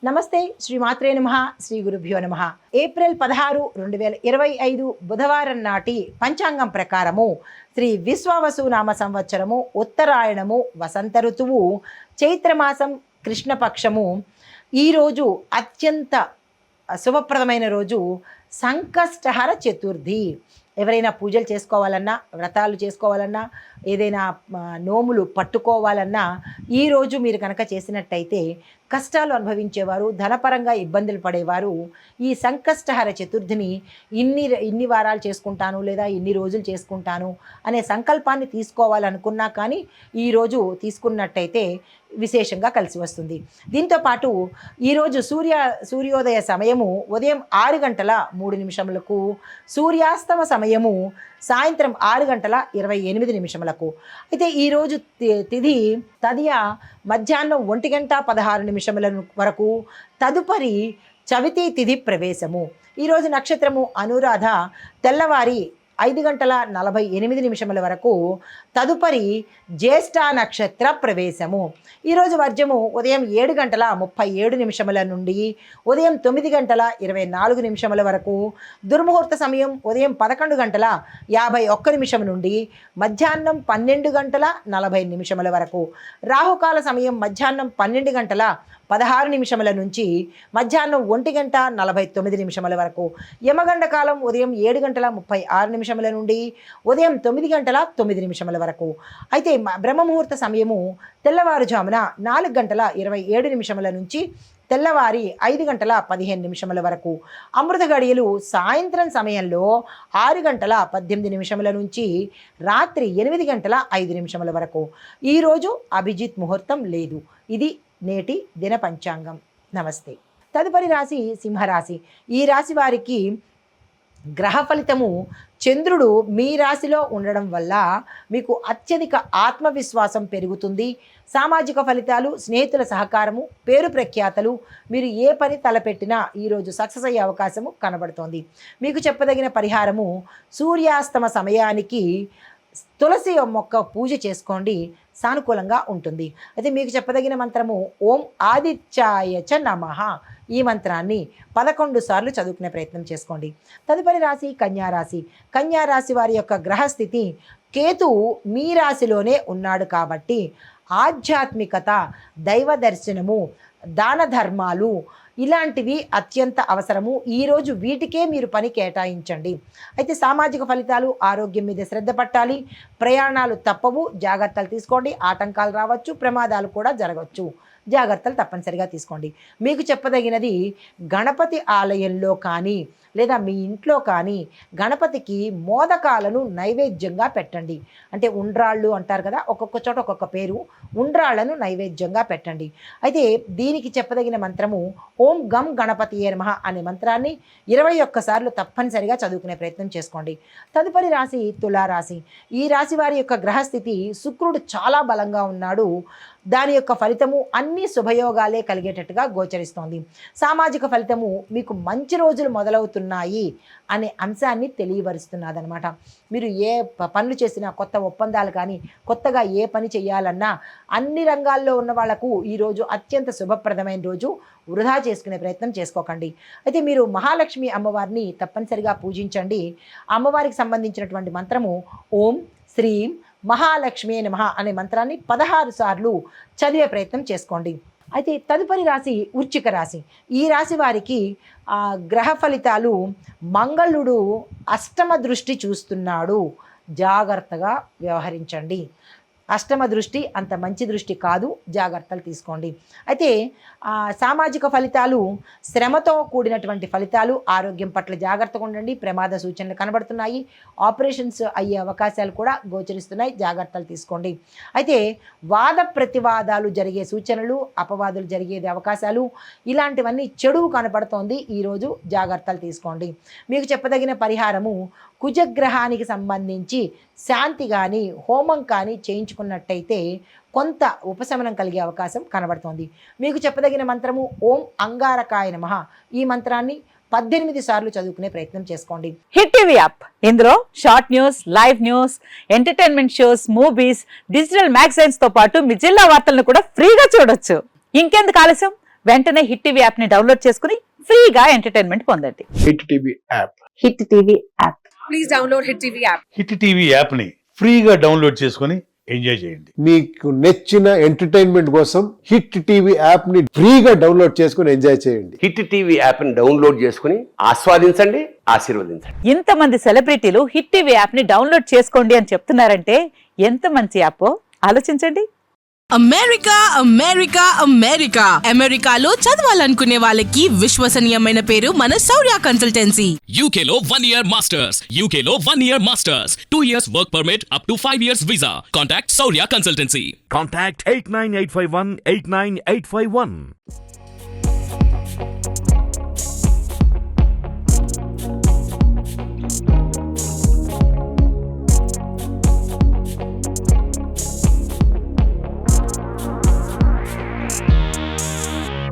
నమస్తే, శ్రీ మాత్రే నమః, శ్రీ గురుభ్యో నమః. ఏప్రిల్ 16, 2025 బుధవారం నాటి పంచాంగం ప్రకారము శ్రీ విశ్వావసు నామ సంవత్సరము ఉత్తరాయణము వసంత ఋతువు చైత్రమాసం కృష్ణపక్షము. ఈరోజు అత్యంత శుభప్రదమైన రోజు సంకష్టహర చతుర్థి. ఎవరైనా పూజలు చేసుకోవాలన్నా, వ్రతాలు చేసుకోవాలన్నా, ఏదైనా నోములు పట్టుకోవాలన్నా ఈరోజు మీరు కనుక చేసినట్టయితే కష్టాలు అనుభవించేవారు, ధనపరంగా ఇబ్బందులు పడేవారు ఈ సంకష్టహర చతుర్థిని ఇన్ని వారాలు చేసుకుంటాను లేదా ఇన్ని రోజులు చేసుకుంటాను అనే సంకల్పాన్ని తీసుకోవాలనుకున్నా కానీ ఈరోజు తీసుకున్నట్టయితే విశేషంగా కలిసి వస్తుంది. దీంతోపాటు ఈరోజు సూర్యోదయ సమయము ఉదయం 6:03 సూర్యాస్తమ సమయము సాయంత్రం 6:28. అయితే ఈరోజు తిథి తదియ మధ్యాహ్నం 1:16 వరకు. తదుపరి చవితి తిథి ప్రవేశము. ఈరోజు నక్షత్రము అనురాధ తెల్లవారి 5:48 వరకు. తదుపరి జ్యేష్ఠ నక్షత్ర ప్రవేశము. ఈరోజు వర్జము ఉదయం 7:37 నుండి ఉదయం 9:24 వరకు. దుర్ముహూర్త సమయం ఉదయం 11:51 నుండి మధ్యాహ్నం 12:40 వరకు. రాహుకాల సమయం మధ్యాహ్నం 12:16 నుంచి మధ్యాహ్నం 1:49 వరకు. యమగండ కాలం ఉదయం 7:36 నుండి ఉదయం 9:09 వరకు. అయితే బ్రహ్మముహూర్త సమయము తెల్లవారుజామున 4:27 నుంచి తెల్లవారి 5:15 వరకు. అమృత గడియలు సాయంత్రం సమయంలో 6:18 నుంచి రాత్రి 8:05 వరకు. ఈరోజు అభిజిత్ ముహూర్తం లేదు. ఇది నేటి దిన పంచాంగం. నమస్తే. తదుపరి రాశి సింహరాశి. ఈ రాశి వారికి గ్రహ ఫలితము చంద్రుడు మీ రాశిలో ఉండడం వల్ల మీకు అత్యధిక ఆత్మవిశ్వాసం పెరుగుతుంది. సామాజిక ఫలితాలు, స్నేహితుల సహకారము, పేరు ప్రఖ్యాతలు, మీరు ఏ పని తలపెట్టినా ఈరోజు సక్సెస్ అయ్యే అవకాశము కనబడుతోంది. మీకు చెప్పదగిన పరిహారము సూర్యాస్తమ సమయానికి తులసి మొక్క పూజ చేసుకోండి, సానుకూలంగా ఉంటుంది. అయితే మీకు చెప్పదగిన మంత్రము ఓం ఆదిత్యాయ చ నమః. ఈ మంత్రాన్ని 11 సార్లు చదువుకునే ప్రయత్నం చేసుకోండి. తదుపరి రాశి కన్యారాశి. కన్యారాశి వారి యొక్క గ్రహస్థితి కేతువు మీ రాశిలోనే ఉన్నాడు కాబట్టి ఆధ్యాత్మికత, దైవ దర్శనము, దాన ధర్మాలు ఇలాంటివి అత్యంత అవసరము. ఈరోజు వీటికే మీరు పని కేటాయించండి. అయితే సామాజిక ఫలితాలు, ఆరోగ్యం మీద శ్రద్ధ పట్టాలి. ప్రయాణాలు తప్పవు, జాగ్రత్తలు తీసుకోండి. ఆటంకాలు రావచ్చు, ప్రమాదాలు కూడా జరగవచ్చు, జాగ్రత్తలు తప్పనిసరిగా తీసుకోండి. మీకు చెప్పదగినది గణపతి ఆలయంలో కానీ లేదా మీ ఇంట్లో కానీ గణపతికి మోదకాలను నైవేద్యంగా పెట్టండి. అంటే ఉండ్రాళ్ళు అంటారు కదా, ఒక్కొక్క చోట ఒక్కొక్క పేరు. ఉండ్రాళ్లను నైవేద్యంగా పెట్టండి. అయితే దీనికి చెప్పదగిన మంత్రము ఓం గం గణపతియే నమః అనే మంత్రాన్ని 21 సార్లు తప్పనిసరిగా చదువుకునే ప్రయత్నం చేసుకోండి. తదుపరి రాశి తులారాశి. ఈ రాశి వారి యొక్క గ్రహస్థితి శుక్రుడు చాలా బలంగా ఉన్నాడు. దాని యొక్క ఫలితము అన్ని శుభయోగాలే కలిగేటట్టుగా గోచరిస్తోంది. సామాజిక ఫలితము మీకు మంచి రోజులు మొదలవుతున్నాయి అనే అంశాన్ని తెలియపరుస్తున్నదనమాట. మీరు ఏ పనులు చేసినా, కొత్త ఒప్పందాలు కానీ, కొత్తగా ఏ పని చేయాలన్నా అన్ని రంగాల్లో ఉన్న వాళ్లకు ఈరోజు అత్యంత శుభప్రదమైన రోజు. వృధా చేసుకునే ప్రయత్నం చేసుకోకండి. అయితే మీరు మహాలక్ష్మి అమ్మవారిని తప్పనిసరిగా పూజించండి. అమ్మవారికి సంబంధించినటువంటి మంత్రము ఓం శ్రీం మహాలక్ష్మి నమః అనే మంత్రాన్ని 16 సార్లు చదివే ప్రయత్నం చేసుకోండి. అయితే తదుపరి రాశి వృశ్చిక రాశి. ఈ రాశి వారికి గ్రహ ఫలితాలు మంగళుడు అష్టమ దృష్టి చూస్తున్నాడు, జాగ్రత్తగా వ్యవహరించండి. అష్టమ దృష్టి అంత మంచి దృష్టి కాదు, జాగ్రత్తలు తీసుకోండి. అయితే సామాజిక ఫలితాలు శ్రమతో కూడినటువంటి ఫలితాలు. ఆరోగ్యం పట్ల జాగ్రత్తగా ఉండండి. ప్రమాద సూచనలు కనబడుతున్నాయి. ఆపరేషన్స్ అయ్యే అవకాశాలు కూడా గోచరిస్తున్నాయి, జాగ్రత్తలు తీసుకోండి. అయితే వాద ప్రతివాదాలు జరిగే సూచనలు, అపవాదులు జరిగే అవకాశాలు, ఇలాంటివన్నీ చెడు కనపడుతోంది. ఈరోజు జాగ్రత్తలు తీసుకోండి. మీకు చెప్పదగిన పరిహారము కుజగ్రహానికి సంబంధించి శాంతి కానీ హోమం కానీ చేయించుకున్నట్టయితే కొంత ఉపశమనం కలిగే అవకాశం కనబడుతోంది. మీకు చెప్పదగిన మంత్రము ఓం అంగారకాయ నమః. ఈ మంత్రాన్ని 18 సార్లు చదువుకునే ప్రయత్నం చేసుకోండి. హిట్ టీవీ యాప్, ఇందులో short news, live news, entertainment shows, movies, digital magazines తో పాటు మీ జిల్లా వార్తలను కూడా ఫ్రీగా చూడొచ్చు. ఇంకెందుకు ఆలస్యం, వెంటనే హిట్ టీవీ యాప్ ని డౌన్లోడ్ చేసుకుని ఫ్రీగా ఎంటర్టైన్మెంట్ పొందండి. Hit TV app. Hit TV app. Please download Hit TV app. Hit TV యాప్ని ఫ్రీగా డౌన్లోడ్ చేసుకొని ఎంజాయ్ చేయండి. మీకు నచ్చిన ఎంటర్టైన్మెంట్ కోసం హిట్ టీవీ యాప్ ని ఫ్రీగా డౌన్లోడ్ చేసుకుని ఎంజాయ్ చేయండి. హిట్ టీవీ యాప్ని డౌన్లోడ్ చేసుకుని ఆస్వాదించండి, ఆశీర్వదించండి. ఇంతమంది సెలబ్రిటీలు హిట్ టీవీ యాప్ ని డౌన్లోడ్ చేసుకోండి అని చెప్తున్నారంటే ఎంత మంచి యాప్ ఆలోచించండి. అమెరికా అమెరికా అమెరికా అమెరికాలో చదవాలనుకునే వాళ్ళకి విశ్వసనీయమైన పేరు మన శౌర్య consultancy. UK Law 1 Year Masters. UK Law 1 Year Masters. 2 years work permit up to 5 years visa. Contact Saurya Consultancy. Contact 89851 89851.